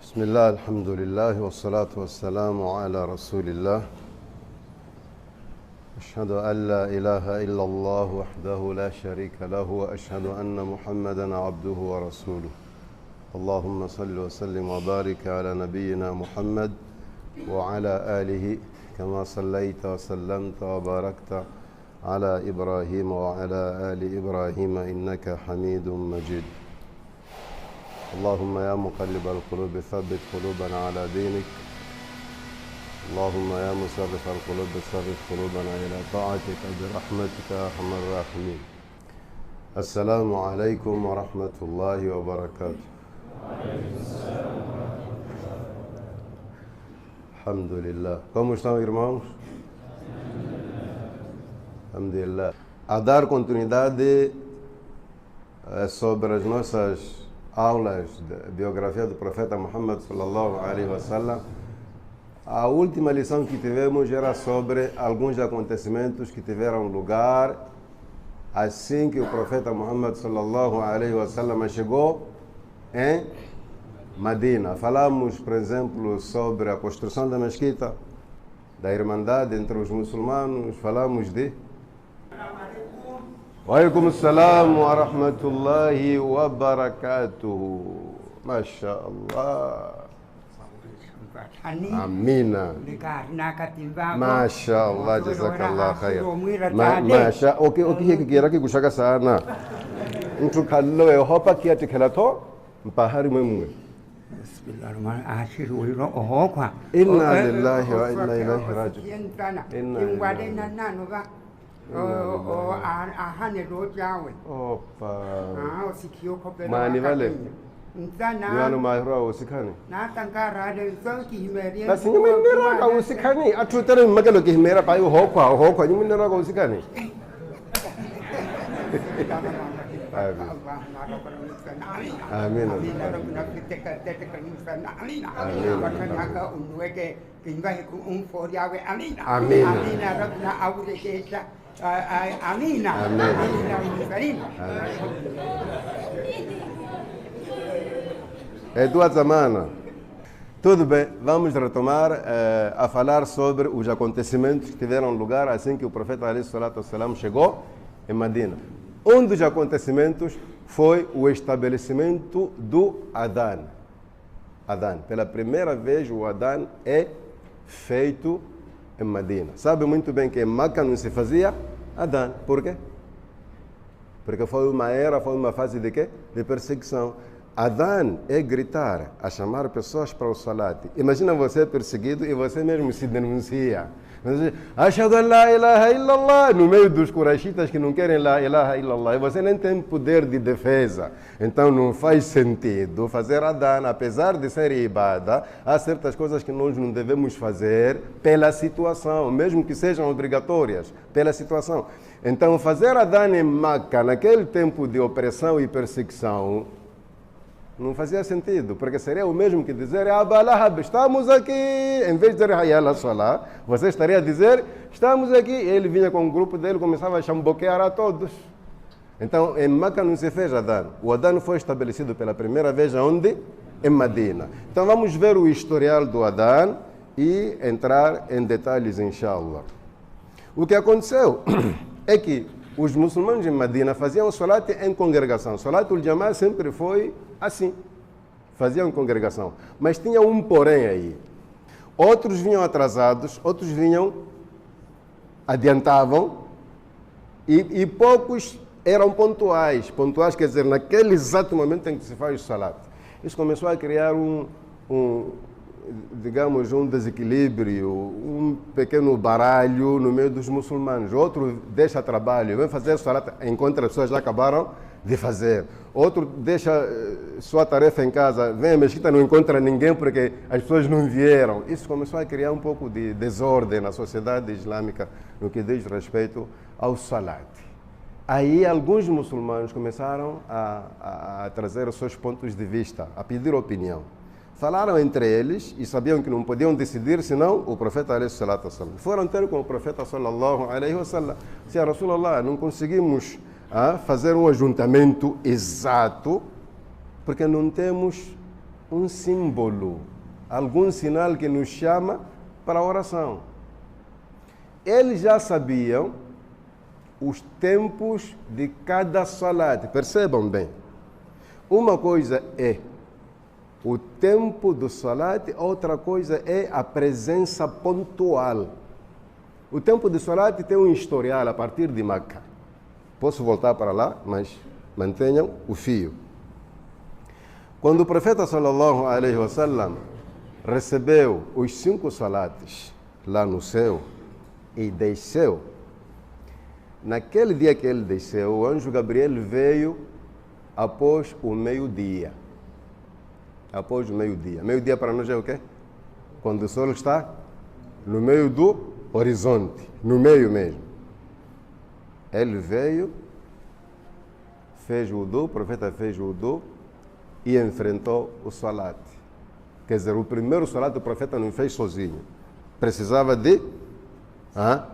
بسم الله الحمد لله والصلاة والسلام على رسول الله أشهد أن لا إله إلا الله وحده لا شريك له وأشهد أن محمدا عبده ورسوله اللهم صل وسلم وبارك على نبينا محمد وعلى آله كما صليت وسلمت وباركت على إبراهيم وعلى آل إبراهيم إنك حميد مجيد اللهم يا مقلب القلوب ثبت قلوبنا على دينك اللهم يا مصرف القلوب صرف قلوبنا إلى طاعتك برحمتك يا أرحم الراحمين. السلام عليكم ورحمة الله وبركاته. الحمد لله. Como estão, irmãos? Alhamdulillah. A dar continuidade sobre as nossas aulas de biografia do profeta Muhammad sallallahu alaihi wasallam. A última lição que tivemos era sobre alguns acontecimentos que tiveram lugar assim que o profeta Muhammad sallallahu alaihi wasallam chegou em Medina. Falamos, por exemplo, sobre a construção da mesquita, da irmandade entre os muçulmanos. Falamos de وعليكم السلام ورحمة الله وبركاته. ما شاء الله. آمين. ما شاء الله جزاك الله خير. ما شاء اوكي هيك كيراكي كوشاكا سانا. انتو كالو يهوبا كياتي كلاتو مباهاري ميمو. بسم الله الرحمن الرحيم. إنا لله وإنا إليه راجعون. Opa. Mani vale. Niano mahiro usikani. Basi nyumendera ka usikani. Atutare magalo ki himera pa hokwa nyumendera ka usikani. Amin. Amina. É tua semana. Tudo bem, vamos retomar a falar sobre os acontecimentos que tiveram lugar assim que o profeta alayhi salatu wassalam chegou em Medina. Um dos acontecimentos foi o estabelecimento do Adhan. Pela primeira vez o Adhan é feito em Medina. Sabe muito bem que em Meca não se fazia Adhan. Por quê? Porque foi uma fase de quê? De perseguição. Adhan é gritar, a chamar pessoas para o salat. Imagina você perseguido e você mesmo se denuncia. Ashhadu an la ilaha illallah, no meio dos quraishitas que não querem la ilaha illallah, e você nem tem poder de defesa. Então não faz sentido fazer Adhan, apesar de ser ibada. Há certas coisas que nós não devemos fazer pela situação, mesmo que sejam obrigatórias, pela situação. Então fazer Adhan em Meca, naquele tempo de opressão e perseguição, não fazia sentido, porque seria o mesmo que dizer Aba Lahab, estamos aqui. Em vez de dizer Hayala Salah, você estaria a dizer estamos aqui. Ele vinha com o grupo dele e começava a chamboquear a todos. Então, em Meca não se fez Adhan. O Adhan foi estabelecido pela primeira vez onde? Em Medina. Então, vamos ver o historial do Adhan e entrar em detalhes, inshallah. O que aconteceu é que os muçulmanos em Medina faziam salat em congregação. Salat ul-Jama'ah sempre foi assim. Faziam congregação. Mas tinha um porém aí. Outros vinham atrasados, outros vinham, adiantavam, e poucos eram pontuais. Pontuais quer dizer, naquele exato momento em que se faz o salat. Isso começou a criar digamos, um desequilíbrio, um pequeno baralho no meio dos muçulmanos. Outro deixa trabalho, vem fazer salat enquanto as pessoas já acabaram de fazer. Outro deixa sua tarefa em casa, vem à mesquita, não encontra ninguém porque as pessoas não vieram. Isso começou a criar um pouco de desordem na sociedade islâmica no que diz respeito ao salat. Aí alguns muçulmanos começaram a trazer os seus pontos de vista, a pedir opinião. Falaram entre eles e sabiam que não podiam decidir senão o profeta alayhi salatu wasallam. Foram ter com o profeta sallallahu alaihi wasallam. Se a Rasulullah, não conseguimos fazer um ajuntamento exato porque não temos um símbolo, algum sinal que nos chama para a oração. Eles já sabiam os tempos de cada salat. Percebam bem. Uma coisa é o tempo do salat, outra coisa é a presença pontual. O tempo do salat tem um historial a partir de Meca. Posso voltar para lá, mas mantenham o fio. Quando o profeta sallallahu alaihi wasallam recebeu os 5 salates lá no céu e desceu, naquele dia que ele desceu, o anjo Gabriel veio após o meio-dia. Após o meio-dia. Meio-dia para nós é o quê? Quando o sol está no meio do horizonte, no meio mesmo. Ele veio, fez o wudu, o profeta fez o wudu e enfrentou o salat. Quer dizer, o primeiro salat o profeta não fez sozinho. Precisava de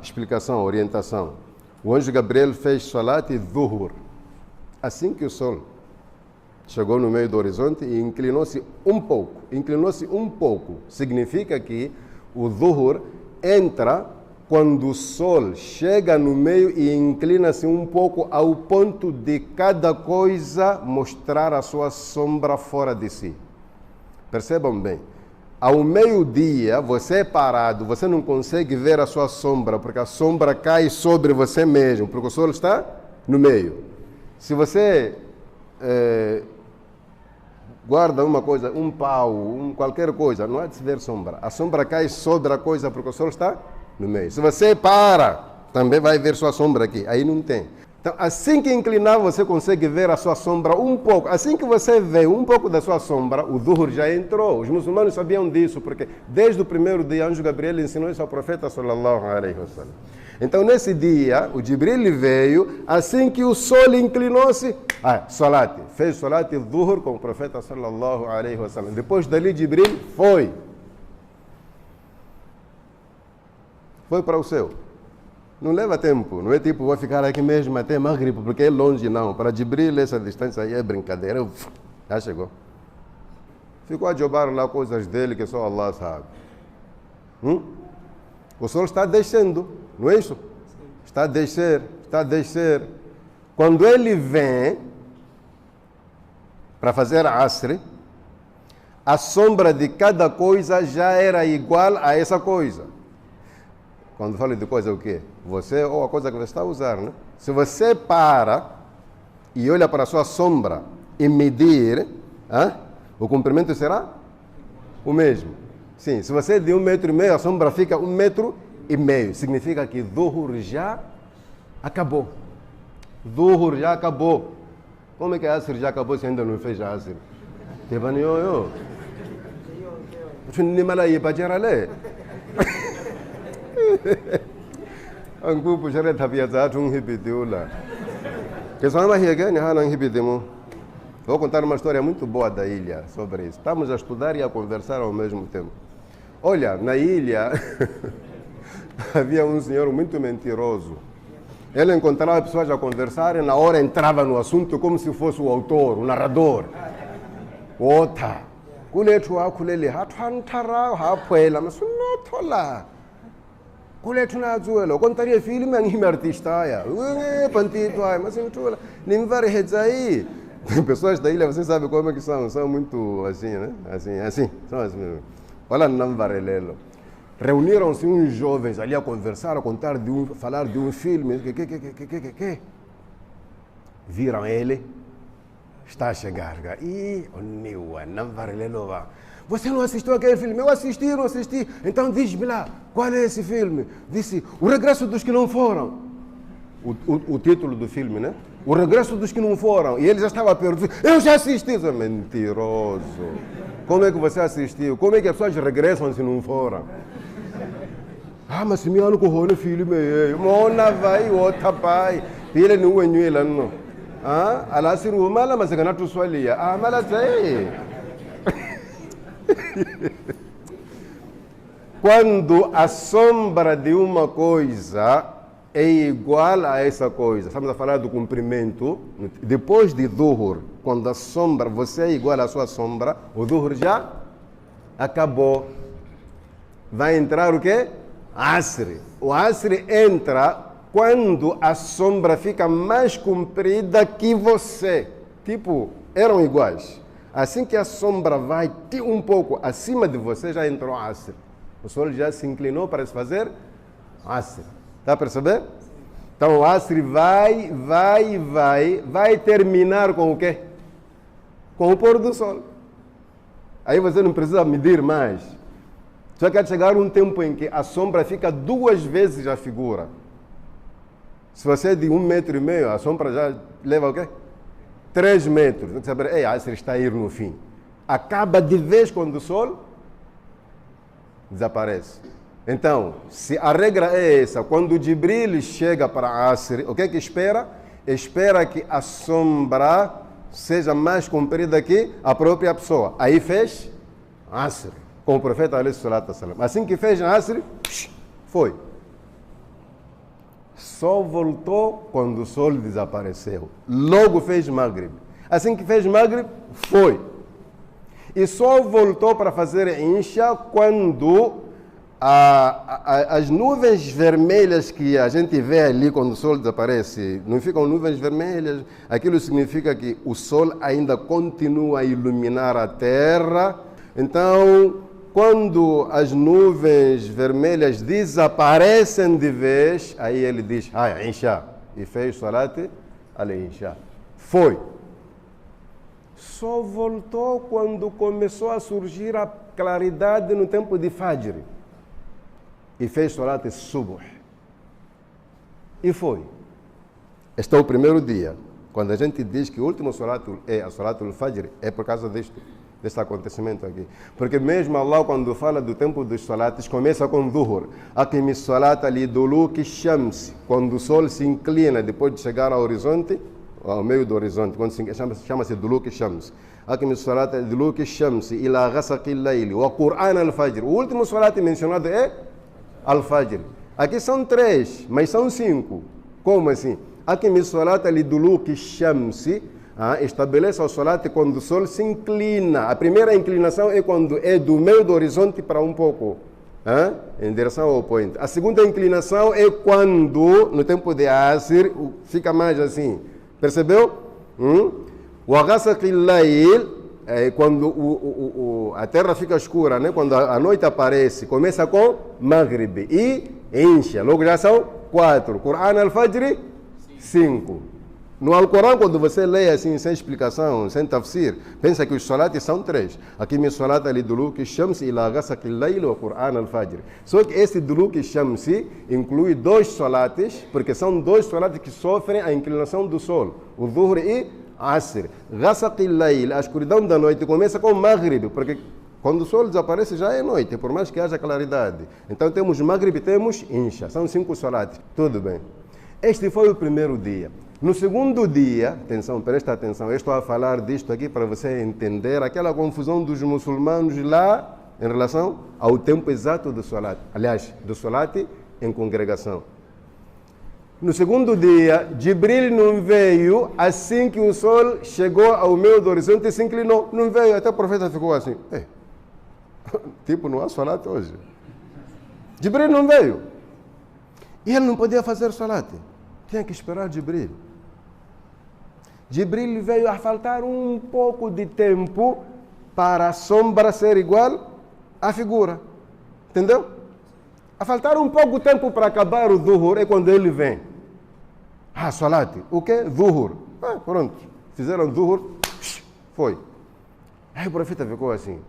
explicação, orientação. O anjo Gabriel fez salat e dhuhr. Assim que o sol chegou no meio do horizonte e inclinou-se um pouco. Inclinou-se um pouco. Significa que o dhuhr entra quando o sol chega no meio e inclina-se um pouco ao ponto de cada coisa mostrar a sua sombra fora de si. Percebam bem. Ao meio-dia, você é parado, você não consegue ver a sua sombra, porque a sombra cai sobre você mesmo, porque o sol está no meio. Se você guarda uma coisa, um pau, qualquer coisa, não há de se ver sombra. A sombra cai sobre a coisa porque o sol está no meio. Se você para, também vai ver sua sombra aqui. Aí não tem. Então, assim que inclinar, você consegue ver a sua sombra um pouco. Assim que você vê um pouco da sua sombra, o dhuhr já entrou. Os muçulmanos sabiam disso, porque desde o primeiro dia, o anjo Gabriel ensinou isso ao profeta sallallahu alaihi wasallam. Então, nesse dia, o Jibril veio, assim que o sol inclinou-se, salat. Fez salat e dhuhr com o profeta sallallahu alaihi wasallam. Depois dali, Jibril foi para o céu. Não leva tempo, não é tipo, vou ficar aqui mesmo até Maghrib, porque é longe, não. Para Jibril, essa distância aí é brincadeira. Já chegou. Ficou a jogar lá coisas dele que só Allah sabe. O sol está descendo, não é isso? Está a descer. Quando ele vem para fazer asr, a sombra de cada coisa já era igual a essa coisa. Quando falo de coisa, o quê? Você ou a coisa que você está a usar, né? Se você para e olha para a sua sombra e medir, o comprimento será o mesmo. Sim, se você é de 1,5 metro, a sombra fica 1,5 metro. Significa que dhuhr já acabou. Dhuhr já acabou. Como é que a asr já acabou se ainda não fez a asr? Tebanioyo. Chunimalayi pajarale. Ang puxar tapia zat repetiu lá. Que só uma rega, não repetimos. Vou contar uma história muito boa da ilha sobre isso. Estamos a estudar e a conversar ao mesmo tempo. Olha, na ilha havia um senhor muito mentiroso. Ele encontrava pessoas a conversar e na hora entrava no assunto como se fosse o autor, o narrador. Outra. Kuletua kulele hatuantara hapuela, mas não tola. Kuletuna zuelo, contaria filme anime artista ya. Pantito ai, mas não tola. Nimvar hedzai. Pessoas da ilha, você sabe como é que são muito assim, né? Assim, são assim. Olha, não varelelo. Reuniram-se uns jovens ali a conversar, a falar de um filme. Que? Viram ele? Está a chegar. E o Niwa, não varelelo vá. Você não assistiu aquele filme? Eu assisti, não assisti. Então diz-me lá, qual é esse filme? Disse, O Regresso dos que Não Foram. O título do filme, né? O Regresso dos que Não Foram. E ele já estava perdido. Eu já assisti. Isso é mentiroso. Como é que você assistiu? Como é que as pessoas regressam se não foram? Mas se me ano com o filme, mona vai, outra pai. Ele não é nuela, não. Ela se rumala, mas ganha tu sua lia. Mas ela sei. Quando a sombra de uma coisa é igual a essa coisa. Estamos a falar do comprimento. Depois de Dhuhr, quando a sombra, você é igual à sua sombra, o Dhuhr já acabou. Vai entrar o quê? Asr. O Asr entra quando a sombra fica mais comprida que você. Tipo, eram iguais. Assim que a sombra vai um pouco acima de você, já entrou Asr. O sol já se inclinou para se fazer Asr. Está a perceber? Então o Asr vai terminar com o quê? Com o pôr do sol. Aí você não precisa medir mais. Só que chegar um tempo em que a sombra fica 2 vezes a figura. Se você é de 1,5 metro, a sombra já leva o quê? 3 metros. Tem que saber, a Asr está a ir no fim. Acaba de vez quando o sol desaparece. Então, se a regra é essa, quando Jibril chega para Asr, o que é que espera? Espera que a sombra seja mais comprida que a própria pessoa. Aí fez Asr, com o profeta alayhi salatu wassalam. Assim que fez Asr, foi. Só voltou quando o sol desapareceu. Logo fez Maghrib. Assim que fez Maghrib, foi. E só voltou para fazer Isha quando as nuvens vermelhas que a gente vê ali quando o sol desaparece, não ficam nuvens vermelhas, aquilo significa que o sol ainda continua a iluminar a terra. Então, quando as nuvens vermelhas desaparecem de vez, aí ele diz, Isha, e fez Salat al-Isha. Foi. Só voltou quando começou a surgir a claridade no tempo de Fajr. E fez Salat al-Subuh. E foi. Este é o primeiro dia. Quando a gente diz que o último Salat é a Salat al-Fajr, é por causa deste acontecimento aqui. Porque mesmo Allah, quando fala do tempo dos Salates, começa com Dhuhr. Aqimi Salata li duluki shams. Quando o sol se inclina depois de chegar ao horizonte, ao meio do horizonte, quando chama-se duluki shams. Aqimi Salata li duluki shams ila ghasaqi al-layl wa Qur'an al-Fajr. O último Salat mencionado é Al-Fajr. Aqui são 3, mas são 5. Como assim? Aqimi Salata li duluki shams. Estabeleça o Salat quando o sol se inclina. A primeira inclinação é quando é do meio do horizonte para um pouco, em direção ao opoente. A segunda inclinação é quando, no tempo de Asr, fica mais assim. Percebeu? O Ghasaqi al-Layl é quando a terra fica escura, né? Quando a noite aparece, começa com Maghrib e Isha. Logo já são 4. Qur'an al-Fajr, 5. No Alcorão, quando você lê assim, sem explicação, sem tafsir, pensa que os salates são 3. Aqui me salata ali duluki shamsi ila ghasaqi al-layl wa Qur'an al-Fajr. Só que esse duluki shamsi inclui 2 salates, porque são 2 salates que sofrem a inclinação do sol, o Dhuhr e Asr. Ghasaqi al-layl, a escuridão da noite, começa com Maghrib, porque quando o sol desaparece já é noite, por mais que haja claridade. Então temos Maghrib, temos Isha, são 5 salates. Tudo bem. Este foi o primeiro dia. No segundo dia, atenção, presta atenção, eu estou a falar disto aqui para você entender aquela confusão dos muçulmanos lá em relação ao tempo exato do Salat. Aliás, do Salat em congregação. No segundo dia, Jibril não veio assim que o sol chegou ao meio do horizonte e se inclinou. Não veio, até o profeta ficou assim. Tipo, não há Salat hoje. Jibril não veio. E ele não podia fazer Salat. Tinha que esperar Jibril. Jibril veio a faltar um pouco de tempo para a sombra ser igual à figura. Entendeu? A faltar um pouco de tempo para acabar o Dhuhr é quando ele vem. Salat. O quê? Dhuhr. Pronto. Fizeram Dhuhr. Foi. Aí o profeta ficou assim.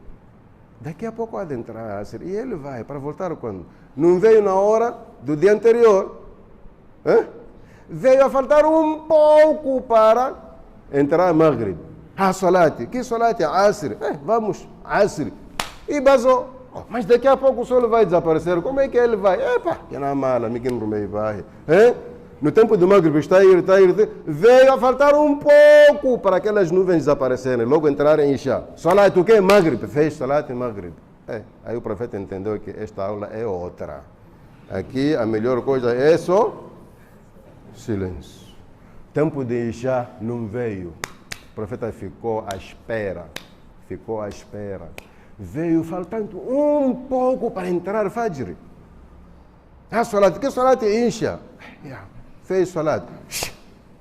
Daqui a pouco há de entrar Asr. E ele vai para voltar quando? Não veio na hora do dia anterior. Veio a faltar um pouco para entrar Maghrib. Salat. Que Salat? Asr. Vamos, Asr. E basou. Mas daqui a pouco o sol vai desaparecer. Como é que ele vai? Que na mala, me vai. No tempo do Maghrib está a ir. Veio a faltar um pouco para aquelas nuvens desaparecerem. Logo entrarem em Isha. Salat o quê? Maghrib. Fez Salat e Maghrib. Aí o profeta entendeu que esta aula é outra. Aqui a melhor coisa é só Silêncio. Tempo de Isha não veio. O profeta ficou à espera. Veio faltando um pouco para entrar Fajr. Salat, que Salat Isha? Fez Salat.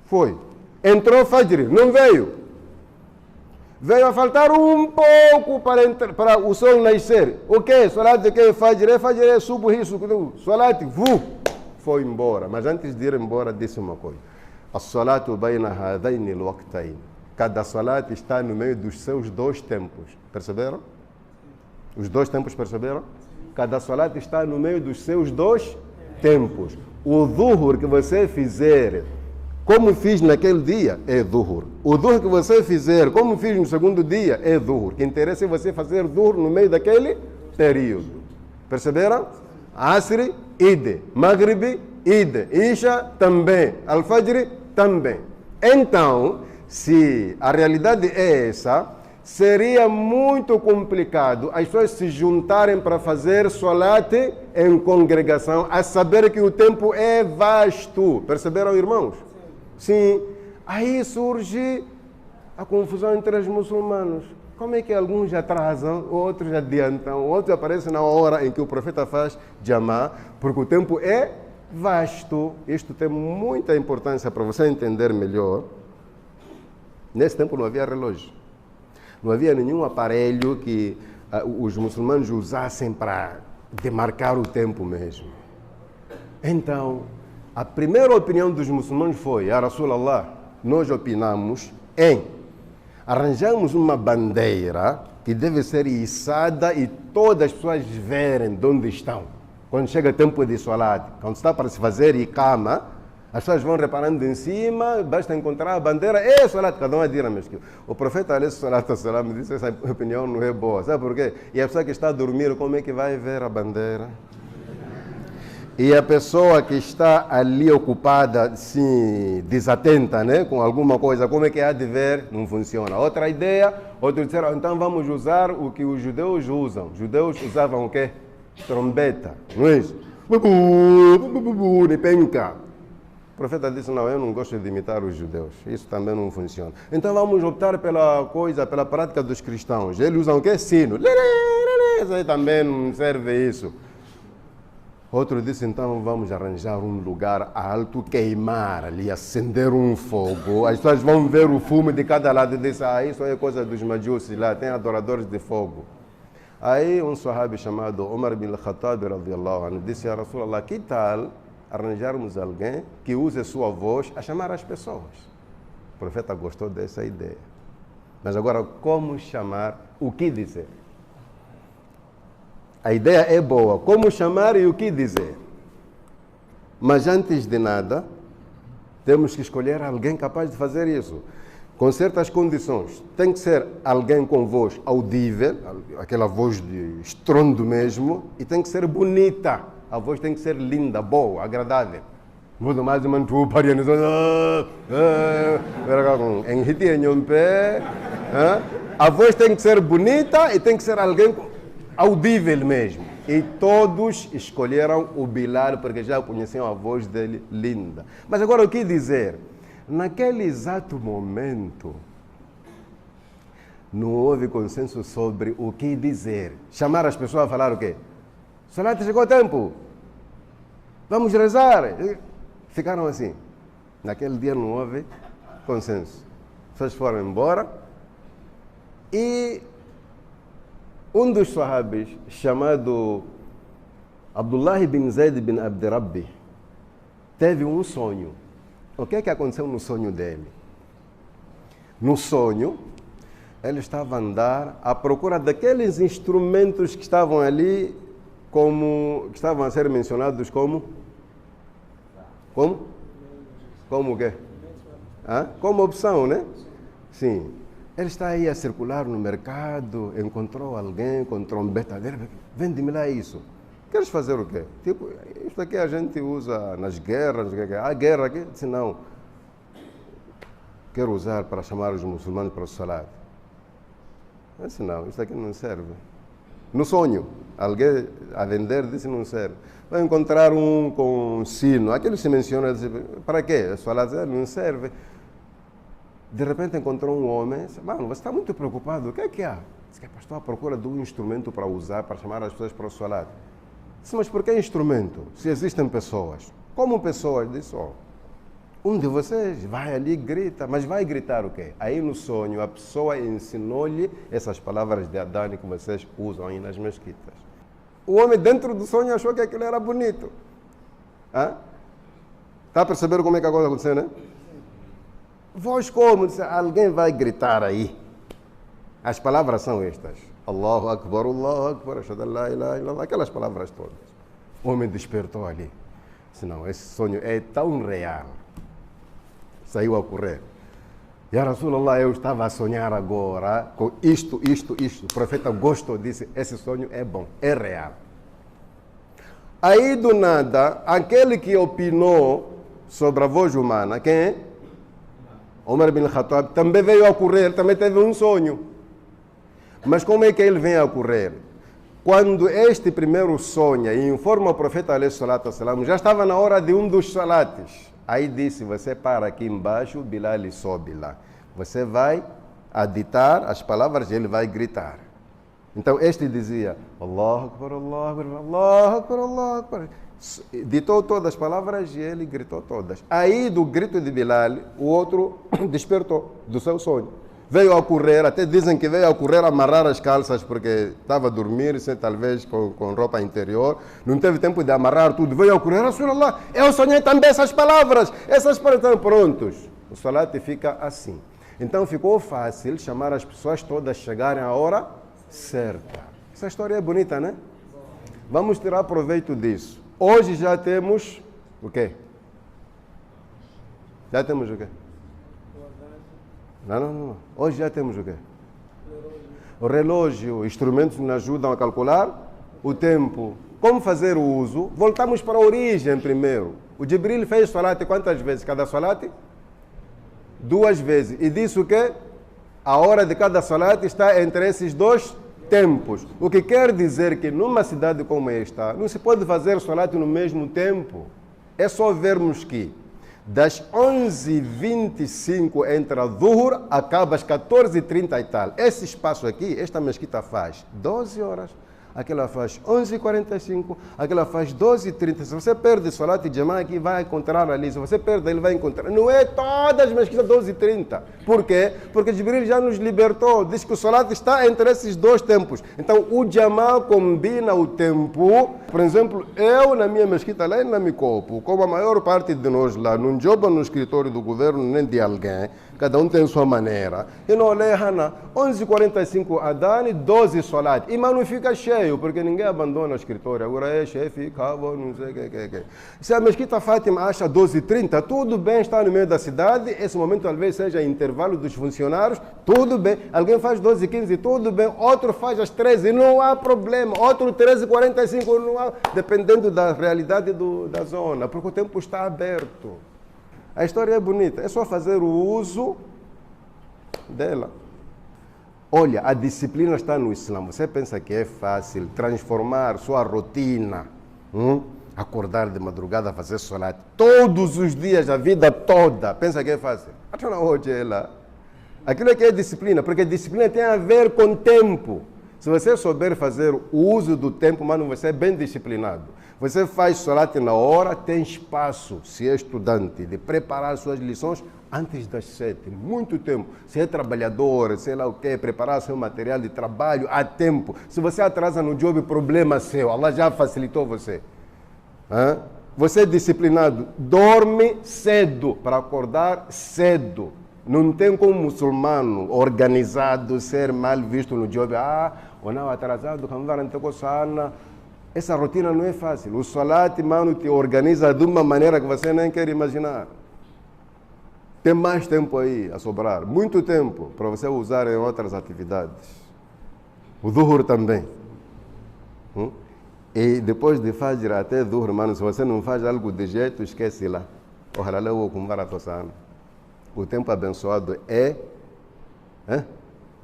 Foi. Entrou Fajr, não veio. Veio a faltar um pouco para o sol nascer. O que? Salat de que? Fajr é subo isso. Salat, foi embora. Mas antes de ir embora, disse uma coisa. As-salatu bayna hadaini al-waqtayn. Cada salat está no meio dos seus dois tempos. Perceberam? Os dois tempos, perceberam? Cada salat está no meio dos seus dois tempos. O dhuhr que você fizer, como fiz naquele dia, é dhuhr. O dhuhr que você fizer, como fiz no segundo dia, é dhuhr. O que interessa é você fazer dhuhr no meio daquele período. Perceberam? Asr, ide. Maghrib, ide. Isha, também. Al-Fajr, também. Então, se a realidade é essa, seria muito complicado as pessoas se juntarem para fazer salat em congregação, a saber que o tempo é vasto. Perceberam, irmãos? Sim. Aí surge a confusão entre os muçulmanos. Como é que alguns atrasam, outros adiantam, outros aparecem na hora em que o profeta faz jamá, porque o tempo é vasto. Isto tem muita importância para você entender melhor. Nesse tempo não havia relógio. Não havia nenhum aparelho que os muçulmanos usassem para demarcar o tempo mesmo. Então, a primeira opinião dos muçulmanos foi: Ya Rasulallah, nós opinamos em arranjamos uma bandeira que deve ser içada e todas as pessoas verem de onde estão. Quando chega o tempo de salat, quando está para se fazer iqama, as pessoas vão reparando em cima, basta encontrar a bandeira, salat, cada um adira, meus queridos. O profeta alayhi salatu wassalam disse: essa opinião não é boa. Sabe por quê? E a pessoa que está a dormir, como é que vai ver a bandeira? E a pessoa que está ali ocupada, assim, desatenta, né, com alguma coisa, como é que há de ver? Não funciona. Outra ideia, outros disseram: então vamos usar o que os judeus usam. Os judeus usavam o quê? Trombeta, não é isso? De penca. O profeta disse: não, eu não gosto de imitar os judeus. Isso também não funciona. Então vamos optar pela prática dos cristãos. Eles usam o quê? Sino. Isso aí também não serve isso. Outro disse: então vamos arranjar um lugar alto, queimar ali, acender um fogo. As pessoas vão ver o fumo de cada lado e dizem: isso é coisa dos majusis lá, tem adoradores de fogo. Aí um sahabi chamado Umar bin al-Khattab radiyallahu anhu disse: Ya Rasulallah, que tal arranjarmos alguém que use sua voz a chamar as pessoas? O profeta gostou dessa ideia. Mas agora, como chamar, o que dizer? A ideia é boa, como chamar e o que dizer. Mas antes de nada, temos que escolher alguém capaz de fazer isso, com certas condições. Tem que ser alguém com voz audível, aquela voz de estrondo mesmo, e tem que ser bonita. A voz tem que ser linda, boa, agradável. Muito mais de mantu, parianos, a voz tem que ser bonita e tem que ser alguém audível mesmo. E todos escolheram o Bilal porque já conheciam a voz dele linda. Mas agora o que dizer? Naquele exato momento, não houve consenso sobre o que dizer. Chamar as pessoas a falar o quê? Salat, chegou o tempo. Vamos rezar. Ficaram assim. Naquele dia não houve consenso. As pessoas foram embora e um dos sahabis, chamado Abdullah bin Zayd bin Abd Rabbi, teve um sonho. O que é que aconteceu no sonho dele? No sonho, ele estava a andar à procura daqueles instrumentos que estavam ali, que estavam a ser mencionados como o quê? Como opção, né? Sim. Ele está aí a circular no mercado, encontrou alguém com trombeta dele. Vende-me lá isso. Queres fazer o quê? Tipo, isso aqui a gente usa nas guerras. Há guerra aqui? Disse: não. Quero usar para chamar os muçulmanos para o salat. Eu disse: não, isso aqui não serve. No sonho. Alguém a vender disse não serve. Vai encontrar um com um sino. Aquilo se menciona, diz, para quê? A sua diz, não serve. De repente encontrou um homem, disse, mano, você está muito preocupado, o que é que há? Diz que estou à procura de um instrumento para usar, para chamar as pessoas para o solar. Disse, mas por que instrumento? Se existem pessoas. Como pessoas? Disse, um de vocês vai ali e grita, mas vai gritar o quê? Aí no sonho a pessoa ensinou-lhe essas palavras de Adão que vocês usam aí nas mesquitas. O homem dentro do sonho achou que aquilo era bonito. Está a perceber como é que a coisa aconteceu, né? Voz como? Disse, alguém vai gritar aí. As palavras são estas. Allahu Akbar, Ashhadu an la ilaha illallah, aquelas palavras todas. O homem despertou ali. Disse, não, esse sonho é tão real. Saiu a correr. Ya Rasulullah, eu estava a sonhar agora com isto. O profeta gostou, disse, esse sonho é bom, é real. Aí do nada, aquele que opinou sobre a voz humana, quem é? Omar bin Khattab, também veio a correr, também teve um sonho. Mas como é que ele vem a correr? Quando este primeiro sonha e informa o profeta alayhi salatu wassalam, já estava na hora de um dos salates. Aí disse, você para aqui embaixo, Bilal sobe lá. Você vai aditar as palavras e ele vai gritar. Então este dizia, Allahu Akbar, Allahu Akbar, Allahu Akbar, Allahu Akbar. Ditou todas as palavras e ele gritou todas. Aí do grito de Bilal, o outro despertou do seu sonho. Veio a correr, até dizem que veio a correr a amarrar as calças porque estava a dormir, talvez com roupa interior. Não teve tempo de amarrar tudo. Veio a correr, Rasulullah, eu sonhei também essas palavras. Essas palavras estão prontos. O salat fica assim. Então ficou fácil chamar as pessoas todas chegarem à hora certa. Essa história é bonita, né? Vamos tirar proveito disso. Hoje já temos o quê? Já temos o quê? Não. Hoje já temos o quê? O relógio, instrumentos que nos ajudam a calcular o tempo. Como fazer o uso? Voltamos para a origem primeiro. O Jibril fez salat quantas vezes? Cada salat? 2 vezes. E disse o quê? A hora de cada salat está entre esses 2 tempos. O que quer dizer que numa cidade como esta, não se pode fazer salat no mesmo tempo. É só vermos que das 11h25 entra a Dhuhr, acaba às 14h30 e tal. Esse espaço aqui, esta mesquita faz 12 horas, aquela faz 11h45, aquela faz 12h30. Se você perde Salat de Jamá aqui, vai encontrar ali. Se você perde, ele vai encontrar. Não é todas as mesquitas 12h30. Por quê? Porque Jibril já nos libertou. Diz que o Salat está entre esses 2 tempos. Então, o Jamá combina o tempo. Por exemplo, eu na minha mesquita lá em Namicopo, como a maior parte de nós lá, não joga no escritório do governo nem de alguém, cada um tem sua maneira. E não olhei, Hana, 11h45 Adani, 12 Salat. E mas não fica cheio, porque ninguém abandona o escritório. Agora é chefe, cabo, não sei o que. Se a mesquita Fátima acha 12h30, tudo bem, está no meio da cidade, esse momento talvez seja intervalo dos funcionários, tudo bem. Alguém faz 12h15, tudo bem. Outro faz às 13h, não há problema. Outro 13h45, não há, dependendo da realidade da zona, porque o tempo está aberto. A história é bonita, é só fazer o uso dela. Olha, a disciplina está no Islã. Você pensa que é fácil transformar sua rotina, acordar de madrugada, fazer salat todos os dias, a vida toda. Pensa que é fácil? Aquilo é que é disciplina, porque disciplina tem a ver com tempo. Se você souber fazer o uso do tempo, mano, você é bem disciplinado. Você faz salat na hora, tem espaço, se é estudante, de preparar suas lições antes das 7, muito tempo. Se é trabalhador, sei lá o que, preparar seu material de trabalho há tempo. Se você atrasa no job, problema seu, Allah já facilitou você. Você é disciplinado, dorme cedo para acordar cedo. Não tem como muçulmano organizado ser mal visto no job. Ou não, atrasado, essa rotina não é fácil. O salat, mano, te organiza de uma maneira que você nem quer imaginar. Tem mais tempo aí a sobrar, muito tempo para você usar em outras atividades. O Dhuhr também. E depois de Fajr até Dhuhr, mano, se você não faz algo de jeito, esquece lá. O tempo abençoado é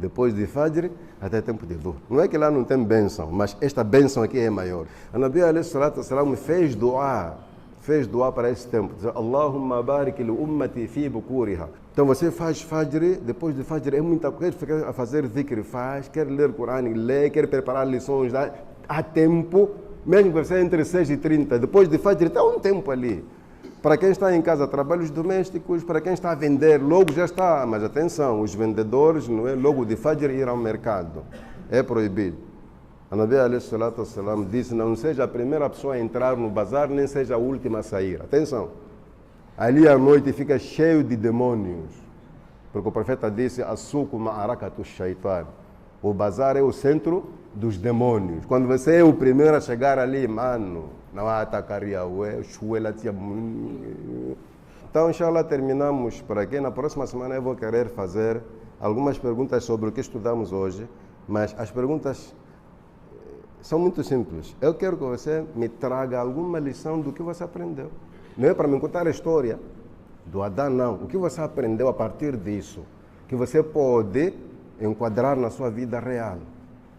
depois de Fajr até tempo de Dhuhr. Não é que lá não tem bênção, mas esta bênção aqui é maior. A Nabi alayhi salatu wassalam fez dua para esse tempo. Diz, Allahumma barik li ummati fi bukuriha. Então você faz Fajr, depois de Fajr é muita coisa, quer a fazer dhikr, faz, quer ler o Corão, lê, quer preparar lições, há tempo, mesmo que você entre 6h30, depois de Fajr, está um tempo ali. Para quem está em casa, trabalhos domésticos, para quem está a vender, logo já está. Mas atenção, os vendedores, não é logo de Fajr ir ao mercado. É proibido. A Nabi alayhi salatu wassalam disse, não seja a primeira pessoa a entrar no bazar, nem seja a última a sair. Atenção. Ali à noite fica cheio de demônios. Porque o profeta disse, As-suku ma'arakatu shaitan. O bazar é o centro dos demônios. Quando você é o primeiro a chegar ali, mano, não há atacaria, então, inshallah, terminamos por aqui. Na próxima semana eu vou querer fazer algumas perguntas sobre o que estudamos hoje, mas as perguntas são muito simples. Eu quero que você me traga alguma lição do que você aprendeu. Não é para me contar a história do Adão, não. O que você aprendeu a partir disso, que você pode enquadrar na sua vida real.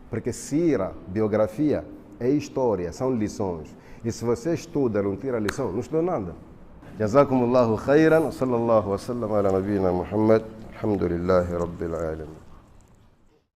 Porque sira, biografia, é história, são lições. E se você estuda, não tira lição, não estudou nada. Jazakumullahu khairan, sallallahu wa sallam ala nabina Muhammad, alhamdulillahi rabbil alamin.